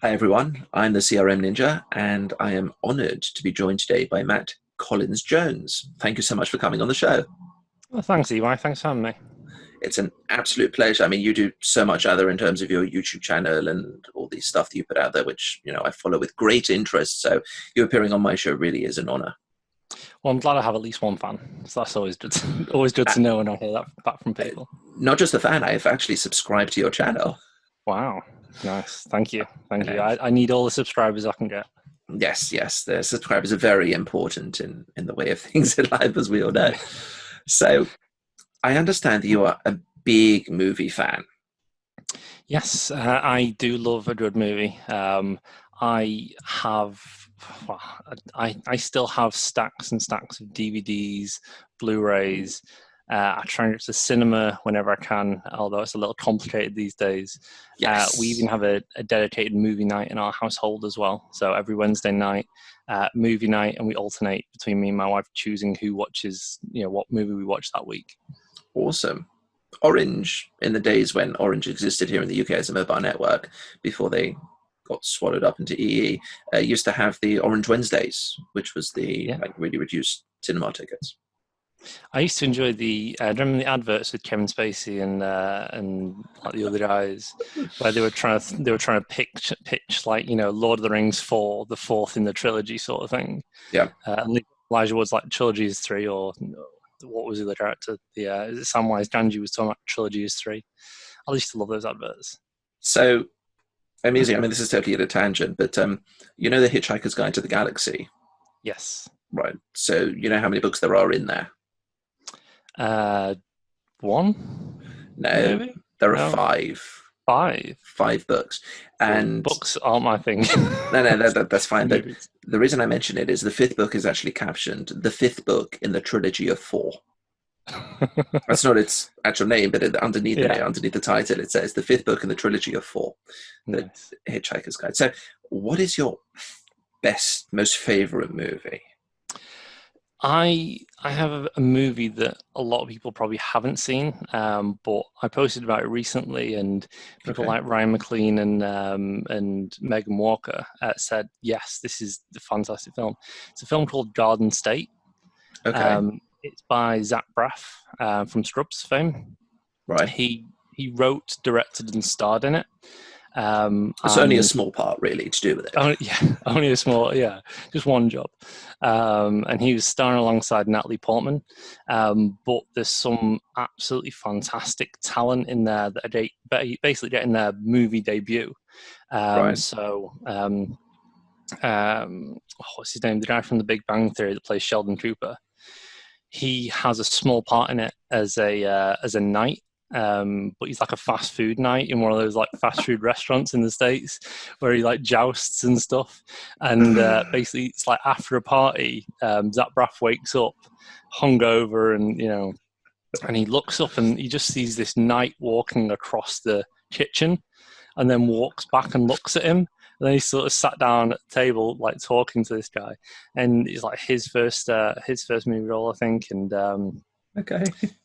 Hi everyone, I'm the CRM Ninja and I am honored to be joined today by Matt Collins Jones. Thank you so much for coming on the show. Well, thanks, EY. Thanks for having me. It's an absolute pleasure. I mean, you do so much other in terms of your YouTube channel and all the stuff that you put out there, which, I follow with great interest. So you appearing on my show really is an honor. Well, I'm glad I have at least one fan. So that's always good. Always good Uh, to know when I hear that back from people. Not just a fan, I've actually subscribed to your channel. Wow, nice. Thank you. Thank you. Uh, I need all the subscribers I can get. yes, yes, the subscribers are very important in the way of things in life, as we all know. So I understand that you are a big movie fan. Yes, I do love a good movie. I have, well, I still have stacks and stacks of DVDs, Blu-rays. I try and go to the cinema whenever I can, although it's a little complicated these days. We even Yes. have a dedicated movie night in our household as well. So every Wednesday night, movie night, and we alternate between me and my wife choosing who watches, what movie we watch that week. Awesome. Orange, in the days when Orange existed here in the UK as a mobile network, before they got swallowed up into EE, used to have the Orange Wednesdays, which was the Yeah. really reduced cinema tickets. I used to enjoy do you remember the adverts with Kevin Spacey and like the other guys, where they were trying to pitch like Lord of the Rings 4, the fourth in the trilogy sort of thing. Yeah, And Elijah Wood's like trilogy is 3, or what was the other character? Is it Samwise Gamgee was talking about trilogy is 3. I used to love those adverts. so amusing. I mean, this is totally at a tangent, but the Hitchhiker's Guide to the Galaxy, Yes. right? So you know how many books there are in there? Uh, one No, maybe. there are No, five. 5. Five books, Well, and books aren't my thing. no, that's fine. Movies. The reason I mention it is the fifth book is actually captioned the fifth book in the trilogy of four. That's not its actual name, but underneath the Yeah. name, underneath the title, it says the fifth book in the trilogy of four, the Nice. Hitchhiker's Guide. So, what is your best, most favorite movie? I have a movie that a lot of people probably haven't seen, but I posted about it recently, and people Okay, like Ryan McLean and Megan Walker said, yes, this is the fantastic film. It's a film called Garden State. okay, It's by Zach Braff from Scrubs fame. right. He wrote, directed, and starred in it. It's only a And small part, really, to do with it. only, yeah, only a small, yeah, just one job. And he was starring alongside Natalie Portman. But there's some absolutely fantastic talent in there that are basically getting their movie debut. Um, Right. so, um, what's his name? The guy from The Big Bang Theory that plays Sheldon Cooper. He has a small part in it as a knight, but he's like a fast food knight in one of those like fast food restaurants in the States where he like jousts and stuff. And basically, it's like after a party, Zach Braff wakes up hungover, and and he looks up and he just sees this knight walking across the kitchen, and then walks back and looks at him. And then he sort of sat down at the table, like talking to this guy, and it's like his first movie role, I think. And Okay.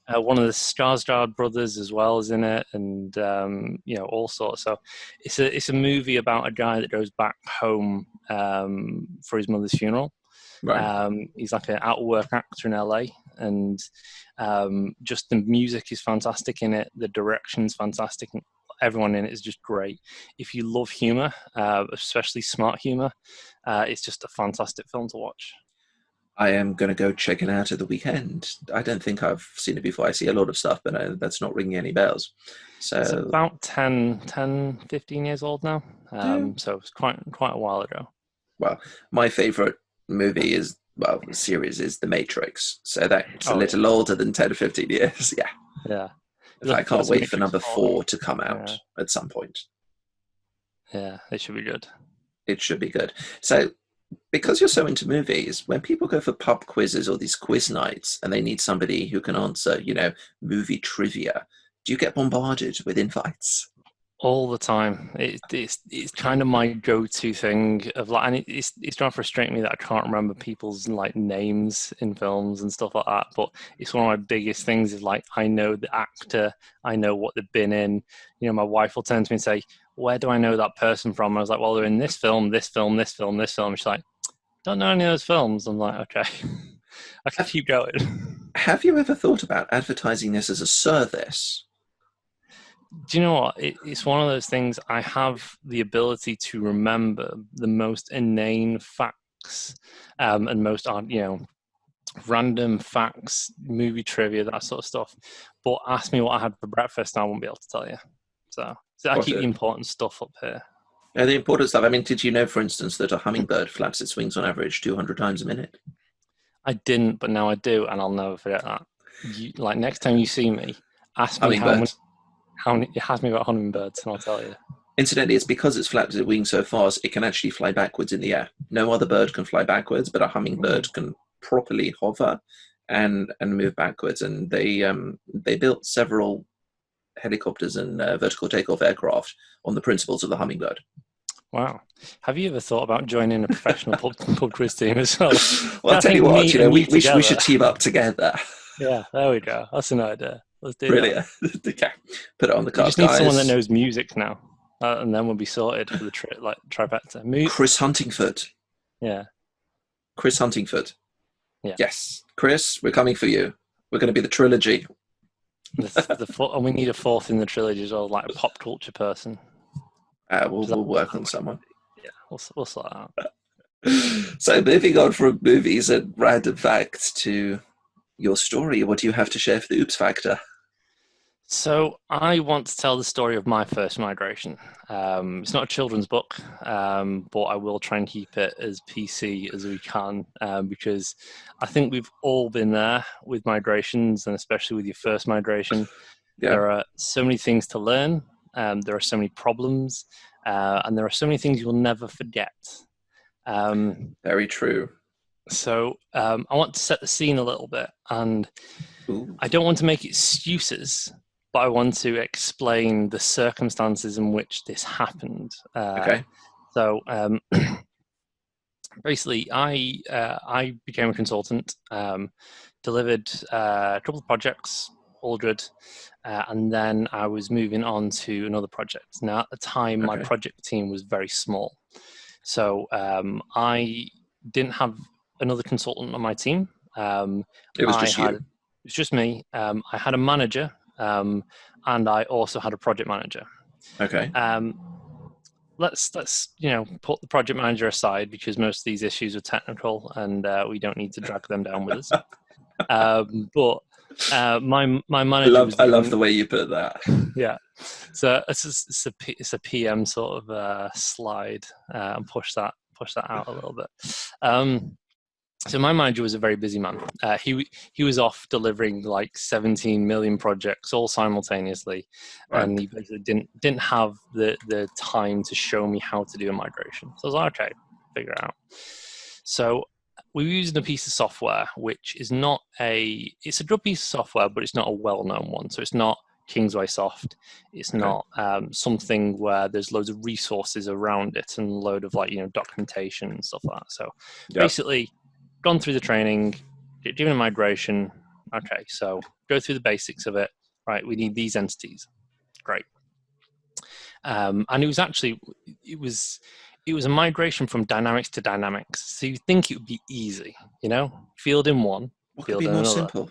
one of the Skarsgård brothers as well is in it, and all sorts. So it's a movie about a guy that goes back home for his mother's funeral. Right. He's like an out of work actor in LA, and just the music is fantastic in it. The direction's fantastic. Everyone in it is just great. If you love humor, especially smart humor, it's just a fantastic film to watch. I am going to go check it out at the weekend. I don't think I've seen it before. I see a lot of stuff, but that's not ringing any bells. It's So, about 15 years old now. yeah. So it's quite a while ago. Well, my favorite movie is, well, the series is The Matrix. So that's a Oh yeah, little older than 10 or 15 years. Yeah. yeah. In fact, I can't What's the wait for Matrix number 4? 4 to come out Yeah, at some point. yeah, it should be good. It should be good. So, because you're so into movies, when people go for pub quizzes or these quiz nights and they need somebody who can answer, movie trivia, do you get bombarded with invites? All the time. It's kind of my go-to thing of like, and it's trying to frustrate me that I can't remember people's like names in films and stuff like that. But it's one of my biggest things is like I know the actor, I know what they've been in. You know, my wife will turn to me and say, "Where do I know that person from?" I was like, "Well, they're in this film, this film, this film, this film." She's like, "Don't know any of those films." I'm like, "Okay, I can Have, keep going." have you ever thought about advertising this as a service? Do you know what? It's one of those things. I have the ability to remember the most inane facts, and most random facts, movie trivia, that sort of stuff. But ask me what I had for breakfast, and I won't be able to tell you. So I Got keep the it. important stuff up here. The important stuff. I mean, did you know, for instance, that a hummingbird flaps its wings on average 200 times a minute? I didn't, but now I do, and I'll never forget that. Like next time you see me, ask me Hummingbirds. how many. Ask me about hummingbirds, and I'll tell you. Incidentally, it's because it's flapped its wings so fast, it can actually fly backwards in the air. No other bird can fly backwards, but a hummingbird can properly hover and move backwards. And they built several helicopters and vertical takeoff aircraft on the principles of the hummingbird. Wow. Have you ever thought about joining a professional pub quiz team as well? Well, I'll I tell think you what, me and you we together. should team up together. Yeah, there we go. That's an idea. Let's do that. Brilliant. Yeah. Put it on the We cards, just need someone that guys. knows music now, and then we'll be sorted for the like trifecta. Chris Huntingford. Yeah, Chris Huntingford. yeah. Yes. Chris, we're coming for you. We're going to be the trilogy. And we need a fourth in the trilogy as well, like a pop culture person. We'll work on someone. Yeah, we'll sort that out. So, moving on from movies and random facts to your story, what do you have to share for the oops factor? So I want to tell the story of my first migration. It's not a children's book, but I will try and keep it as PC as we can because I think we've all been there with migrations, and especially with your first migration. Yeah, There are so many things to learn. There are so many problems, and there are so many things you'll never forget. Um, very true. I want to set the scene a little bit, and Ooh, I don't want to make excuses, but I want to explain the circumstances in which this happened. okay, So basically, I became a consultant, delivered a couple of projects, all good, and then I was moving on to another project. Now, at the time, my okay. project team was very small, so I didn't have another consultant on my team. It was I just had you. It's just me. I had a manager, and I also had a project manager. Okay. Um, let's put the project manager aside because most of these issues are technical, and we don't need to drag them down with us. But my manager was I love the doing way you put that. yeah. So it's a PM sort of slide and push that out a little bit. So my manager was a very busy man. He was off delivering like 17 million projects all simultaneously, Right. and he basically didn't have the time to show me how to do a migration. So I was like, okay, figure it out. So we were using a piece of software which is not it's a good piece of software, but it's not a well-known one. So it's not Kingsway Soft. It's Okay. not something where there's loads of resources around it and a load of documentation and stuff like that. So Yep. basically gone through the training, doing a migration. Okay, so go through the basics of it. Right, we need these entities. Great. And it was a migration from Dynamics to Dynamics. So you think it would be easy, field in one, What could field be in more another. simple?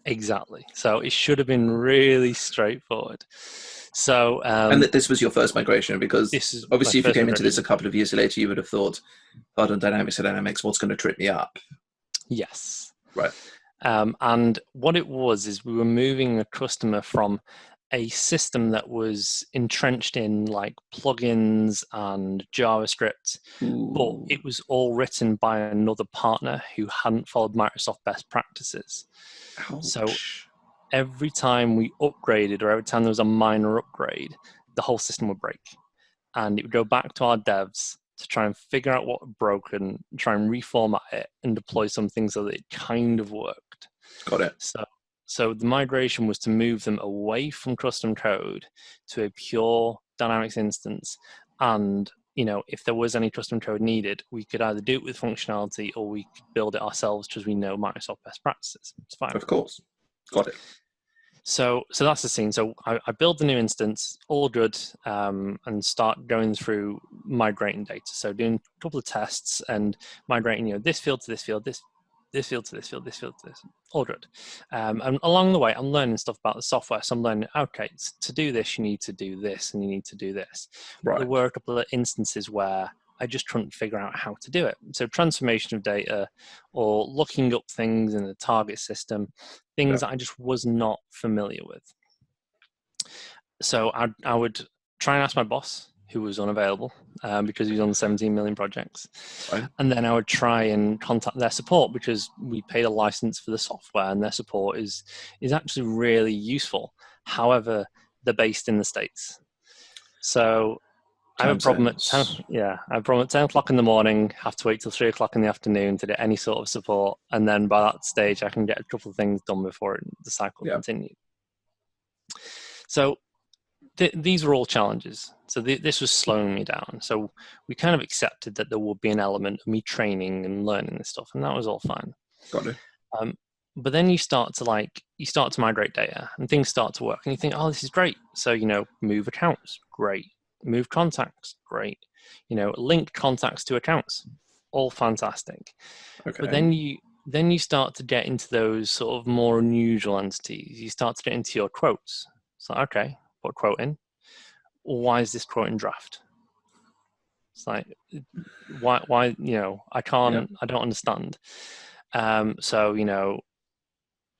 Exactly. So it should have been really straightforward. So And that this was your first migration, because this is my obviously, if you first came into this migration. a couple of years later, you would have thought, pardon dynamics or dynamics, what's going to trip me up? Yes. Right. And what it was is we were moving a customer from a system that was entrenched in like plugins and JavaScript, but Ooh. it was all written by another partner who hadn't followed Microsoft best practices. So Ouch. every time we upgraded or every time there was a minor upgrade, the whole system would break. And it would go back to our devs to try and figure out what had broken, try and reformat it and deploy something so that it kind of worked. Got it. So the migration was to move them away from custom code to a pure Dynamics instance, and if there was any custom code needed, we could either do it with functionality or we could build it ourselves because we know Microsoft best practices. It's fine. Of course. Got it. So that's the scene. So I build the new instance, all good, and start going through migrating data. So doing a couple of tests and migrating, this field to this field, this field to this field, this field to this, all good. And along the way, I'm learning stuff about the software. So I'm learning, okay, to do this, you need to do this, and you need to do this. Right. There were a couple of instances where I just couldn't figure out how to do it. So transformation of data or looking up things in the target system, things that I just was not familiar with. So I would try and ask my boss, who was unavailable because he was on 17 million projects. Right. And then I would try and contact their support because we paid a license for the software and their support is actually really useful. However, they're based in the States. So I have a problem at 10, I have a problem at 10 o'clock in the morning, have to wait till 3 o'clock in the afternoon to get any sort of support. And then by that stage, I can get a couple of things done before the cycle continues. So these were all challenges. So this was slowing me down. So we kind of accepted that there would be an element of me training and learning this stuff, and that was all fine. Got it. But then you start to migrate data, and things start to work, and you think, oh, this is great. So move accounts, great. Move contacts, great. Link contacts to accounts, all fantastic. Okay. But then you start to get into those sort of more unusual entities. You start to get into your quotes. It's like, okay, put a quote in. Why is this quote in draft? It's like, why? I can't. I don't understand. So I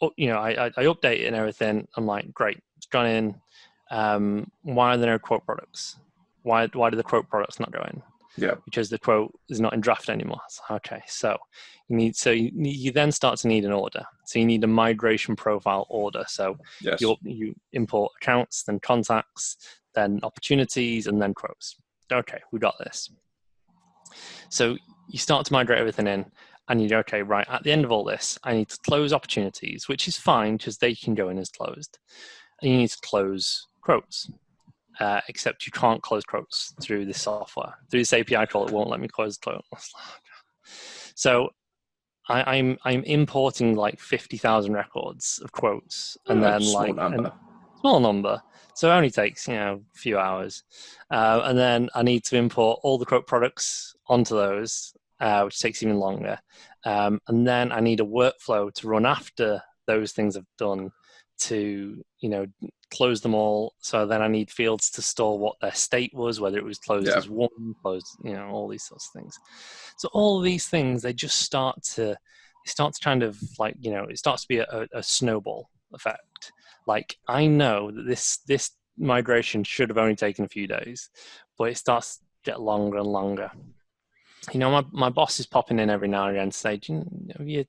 update it and everything. I'm like, great, it's gone in. Why are there no quote products? Why do the quote products not go in? Yeah. Because the quote is not in draft anymore. Okay, so you then start to need an order. So you need a migration profile order. So you import accounts, then contacts, then opportunities, and then quotes. Okay, we got this. So you start to migrate everything in, and you go, okay, right, at the end of all this, I need to close opportunities, which is fine because they can go in as closed. And you need to close quotes. Except you can't close quotes through this software. Through this API call, it won't let me close quotes. So I'm importing like 50,000 records of quotes, and then small number. So it only takes a few hours, and then I need to import all the quote products onto those, which takes even longer. And then I need a workflow to run after those things I've done to close them all. So then I need fields to store what their state was, whether it was closed as one, closed, all these sorts of things. So all of these things, they just start to kind of like, it starts to be a snowball effect. Like, I know that this migration should have only taken a few days, but it starts to get longer and longer. My boss is popping in every now and again to say, have you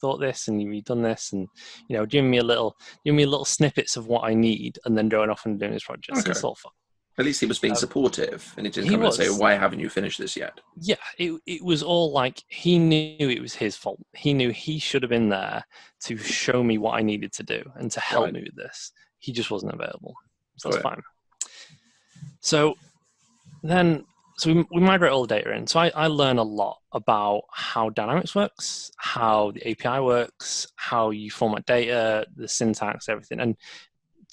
thought this and have you done this, and giving me little snippets of what I need, and then going off and doing his projects. Okay. So it's all fun. At least he was being supportive, and he didn't come and say, "Why haven't you finished this yet?" Yeah, it was all like he knew it was his fault. He knew he should have been there to show me what I needed to do and to help me with this. He just wasn't available, so that's fine. So then. So we migrate all the data in. So I learn a lot about how Dynamics works, how the API works, how you format data, the syntax, everything. And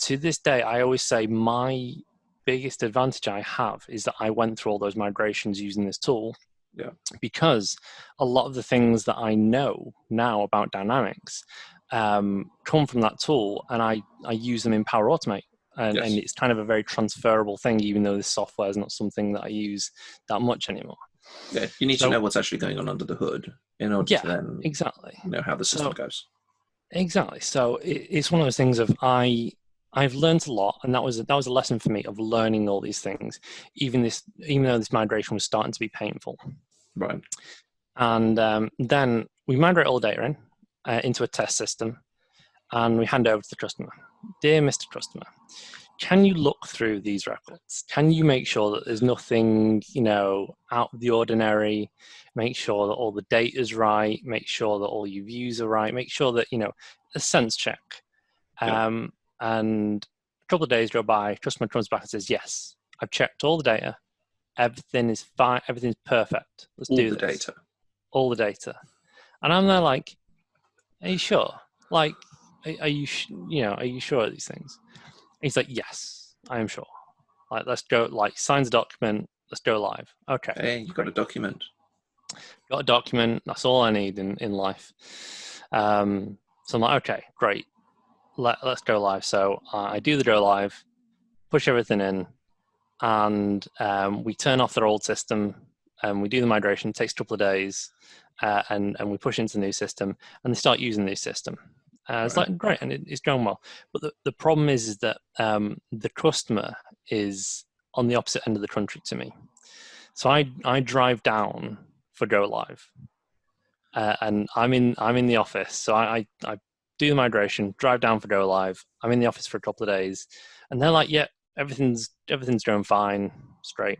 to this day, I always say my biggest advantage I have is that I went through all those migrations using this tool. Yeah. Because a lot of the things that I know now about Dynamics come from that tool, and I use them in Power Automate. And it's kind of a very transferable thing, even though this software is not something that I use that much anymore. Yeah, you need to know what's actually going on under the hood in order to then know how the system goes. Exactly. So it's one of those things of I've learned a lot, and that was a lesson for me of learning all these things, even though this migration was starting to be painful. Right. And then we migrate all the data into a test system, and we hand it over to the customer. Dear Mr. Customer, can you look through these records? Can you make sure that there's nothing, out of the ordinary? Make sure that all the data is right. Make sure that all your views are right. Make sure that, a sense check. And a couple of days go by, customer comes back and says, yes, I've checked all the data. Everything is fine. Everything's perfect. Let's All do the this. data. All the data. And I'm there like, are you sure? Like, are you, are you sure of these things? And he's like, yes, I am sure. Like, let's go, like, signs a document. Let's go live. Okay, Hey, you got a document. got a document. That's all I need in life. So I'm like, okay, great. Let's go live. So I do the go live, push everything in, and we turn off their old system and we do the migration. It takes a couple of days, and we push into the new system, and they start using the new system. It's Right. like great, and it's going well. But the problem is that the customer is on the opposite end of the country to me. So I drive down for go live, and I'm in the office. So I do the migration, drive down for go live. I'm in the office for a couple of days, and they're like, yeah, everything's going fine, it's great.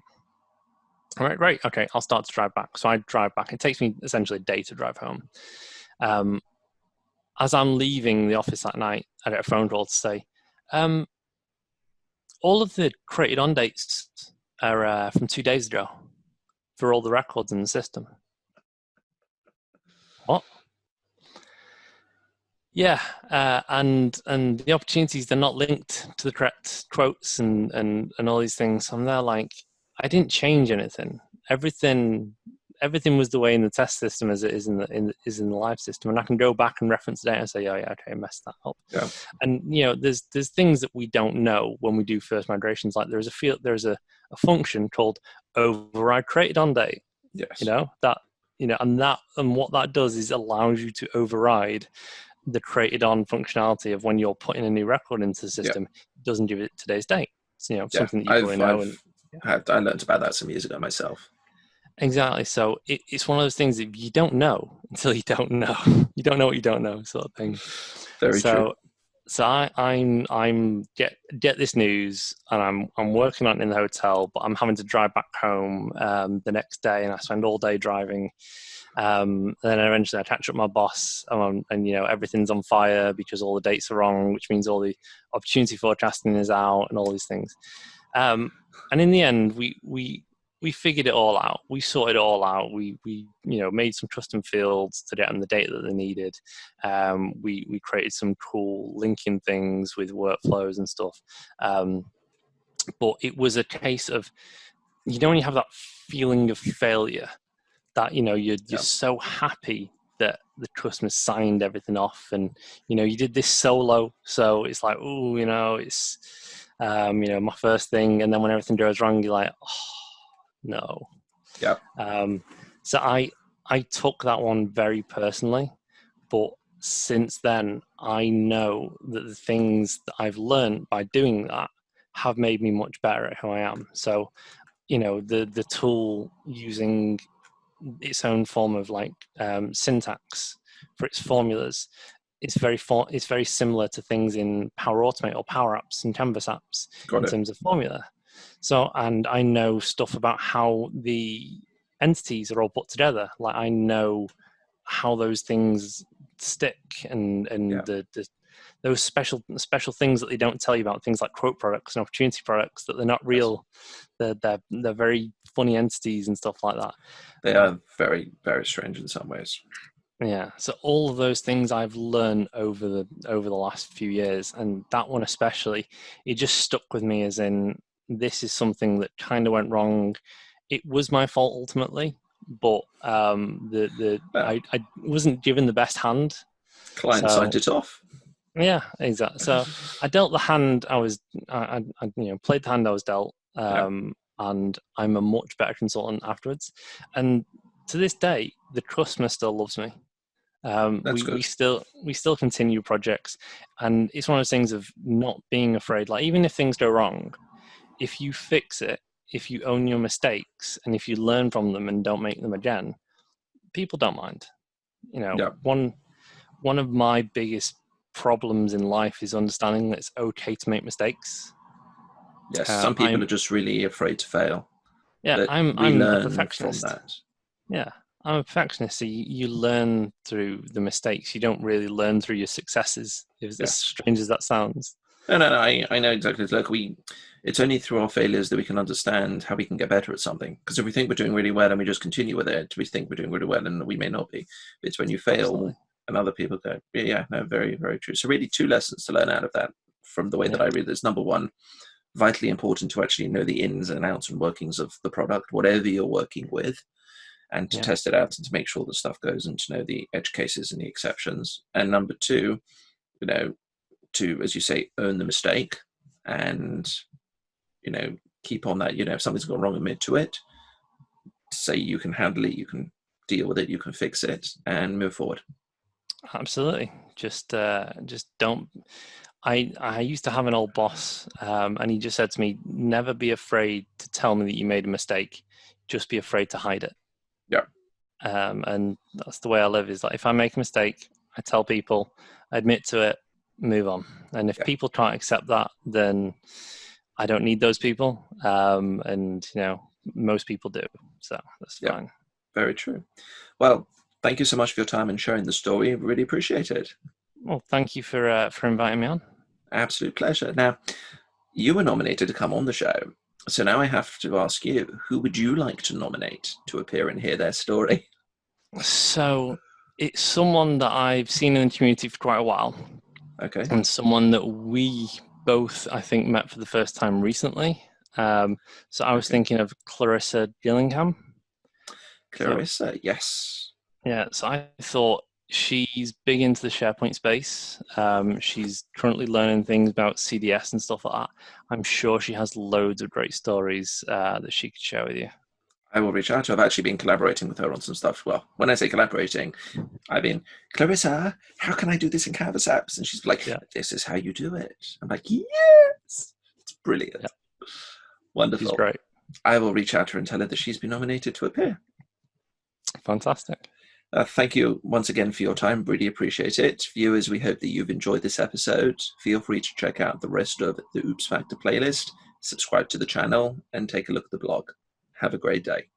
All right, great. Okay, I'll start to drive back. So I drive back. It takes me essentially a day to drive home. As I'm leaving the office that night, I get a phone call to say, all of the created on dates are from 2 days ago for all the records in the system. What? Yeah, and the opportunities, they're not linked to the correct quotes and all these things. I'm there like, I didn't change anything. Everything was the way in the test system as it is in the live system, and I can go back and reference the data and say, oh yeah, okay, I messed that up. Yeah. And there's things that we don't know when we do first migrations. Like there's a function called override created on date. Yes. And what that does is allows you to override the created on functionality of when you're putting a new record into the system. It doesn't give it today's date. It's something that you probably know. I learned about that some years ago myself. Exactly. So it's one of those things that you don't know until you don't know. You don't know what you don't know, sort of thing. Very true. So I'm get this news, and I'm working on it in the hotel, but I'm having to drive back home the next day, and I spend all day driving. Then eventually I catch up with my boss, and everything's on fire because all the dates are wrong, which means all the opportunity forecasting is out and all these things. And in the end, we figured it all out. We sorted it all out. We made some custom fields to get them the data that they needed. We created some cool linking things with workflows and stuff. But it was a case of, when you have that feeling of failure, that you're so happy that the customer signed everything off, and you did this solo, so it's like, it's my first thing, and then when everything goes wrong, you're like, oh no. Yeah. So I took that one very personally, but since then I know that the things that I've learned by doing that have made me much better at who I am. So the tool using its own form of syntax for its formulas. It's very similar to things in Power Automate or Power Apps and Canvas apps in terms of formula. So, and I know stuff about how the entities are all put together. Like I know how those things stick, and those special things that they don't tell you about, things like quote products and opportunity products, that they're not real. They're very funny entities and stuff like that. They are very, very strange in some ways. Yeah. So all of those things I've learned over the last few years, and that one especially, it just stuck with me as in, this is something that kind of went wrong. It was my fault ultimately, but I wasn't given the best hand. Client signed it off. Yeah, exactly. So I dealt the hand I played the hand I was dealt, and I'm a much better consultant afterwards. And to this day, the customer still loves me. We still continue projects, and it's one of those things of not being afraid. Like even if things go wrong, if you fix it, if you own your mistakes, and if you learn from them and don't make them again, people don't mind. One of my biggest problems in life is understanding that it's okay to make mistakes. Yes, some people are just really afraid to fail. Yeah, but I'm a perfectionist. From that. Yeah, I'm a perfectionist. So you learn through the mistakes. You don't really learn through your successes, as strange as that sounds. No, no, no. I know exactly. Look, it's only through our failures that we can understand how we can get better at something. Because if we think we're doing really well and we just continue with it, we think we're doing really well and we may not be. It's when you fail Absolutely. and other people go, yeah, yeah, no, very, very true. So really, two lessons to learn out of that from the way that Yeah. I read this. Number one, vitally important to actually know the ins and outs and workings of the product, whatever you're working with, and to Yeah. test it out and to make sure the stuff goes and to know the edge cases and the exceptions. And number two, you know, to, as you say, own the mistake and, you know, keep on that, if something's gone wrong, admit to it, say you can handle it, you can deal with it, you can fix it and move forward. Absolutely. Just don't. I used to have an old boss, and he just said to me, "Never be afraid to tell me that you made a mistake. Just be afraid to hide it." Yeah. And that's the way I live. Is like if I make a mistake, I tell people, I admit to it, move on. And if Yeah. people can't accept that, then I don't need those people. And most people do, so that's Yeah. fine. Very true. Well, thank you so much for your time and sharing the story. Really appreciate it. Well, thank you for inviting me on. Absolute pleasure. Now, you were nominated to come on the show. So now I have to ask you, who would you like to nominate to appear and hear their story? So it's someone that I've seen in the community for quite a while, Okay. and someone that we both, I think, met for the first time recently. So I was Okay. thinking of Clarissa Dillingham. So Clarissa, yes. yeah, so I thought she's big into the SharePoint space. She's currently learning things about CDS and stuff like that. I'm sure she has loads of great stories that she could share with you. I will reach out to her. I've actually been collaborating with her on some stuff. Well, when I say collaborating, I've been, Clarissa, how can I do this in Canvas apps? And she's like, Yeah, this is how you do it. I'm like, yes, it's brilliant. yeah, she's Wonderful. great. I will reach out to her and tell her that she's been nominated to appear. Fantastic. Thank you once again for your time. Really appreciate it. Viewers, we hope that you've enjoyed this episode. Feel free to check out the rest of the Oops Factor playlist, subscribe to the channel, and take a look at the blog. Have a great day.